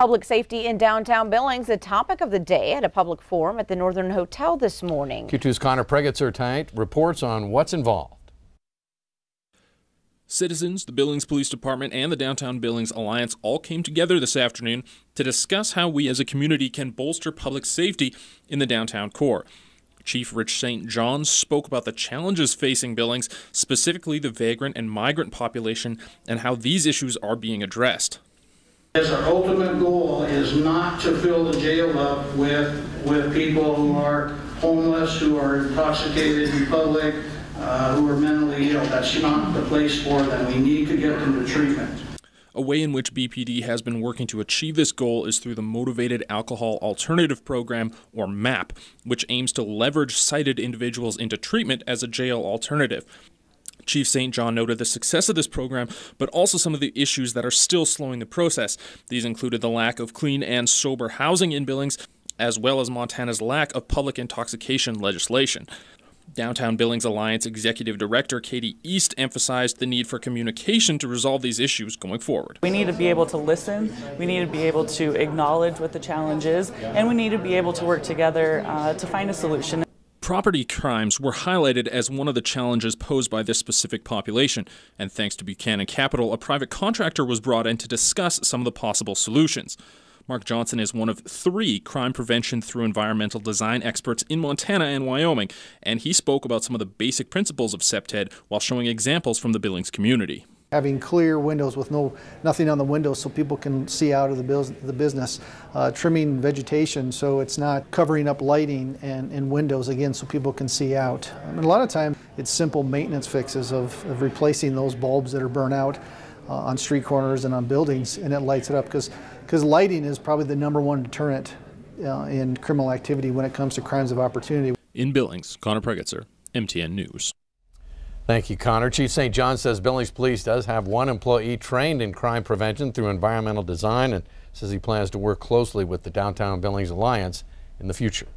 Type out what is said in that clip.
Public safety in downtown Billings, the topic of the day at a public forum at the Northern Hotel this morning. Q2's Connor Pregetzer tonight reports on what's involved. Citizens, the Billings Police Department, and the Downtown Billings Alliance all came together this afternoon to discuss how we as a community can bolster public safety in the downtown core. Chief Rich St. John spoke about the challenges facing Billings, specifically the vagrant and migrant population, and how these issues are being addressed. As our ultimate goal is not to fill the jail up with people who are homeless, who are intoxicated in public, who are mentally ill. That's not the place for them. We need to get them to treatment. A way in which BPD has been working to achieve this goal is through the Motivated Alcohol Alternative Program, or MAP, which aims to leverage cited individuals into treatment as a jail alternative. Chief St. John noted the success of this program, but also some of the issues that are still slowing the process. These included the lack of clean and sober housing in Billings, as well as Montana's lack of public intoxication legislation. Downtown Billings Alliance Executive Director Katie East emphasized the need for communication to resolve these issues going forward. We need to be able to listen, we need to be able to acknowledge what the challenge is, and we need to be able to work together to find a solution. Property crimes were highlighted as one of the challenges posed by this specific population, and thanks to Buchanan Capital, a private contractor was brought in to discuss some of the possible solutions. Mark Johnson is one of 3 crime prevention through environmental design experts in Montana and Wyoming, and he spoke about some of the basic principles of CPTED while showing examples from the Billings community. Having clear windows with nothing on the windows so people can see out of the business, trimming vegetation so it's not covering up lighting and windows again so people can see out. And a lot of times it's simple maintenance fixes of replacing those bulbs that are burnt out on street corners and on buildings, and it lights it up because lighting is probably the #1 deterrent in criminal activity when it comes to crimes of opportunity. In Billings, Connor Pregetzer, MTN News. Thank you, Connor. Chief St. John says Billings Police does have 1 employee trained in crime prevention through environmental design and says he plans to work closely with the Downtown Billings Alliance in the future.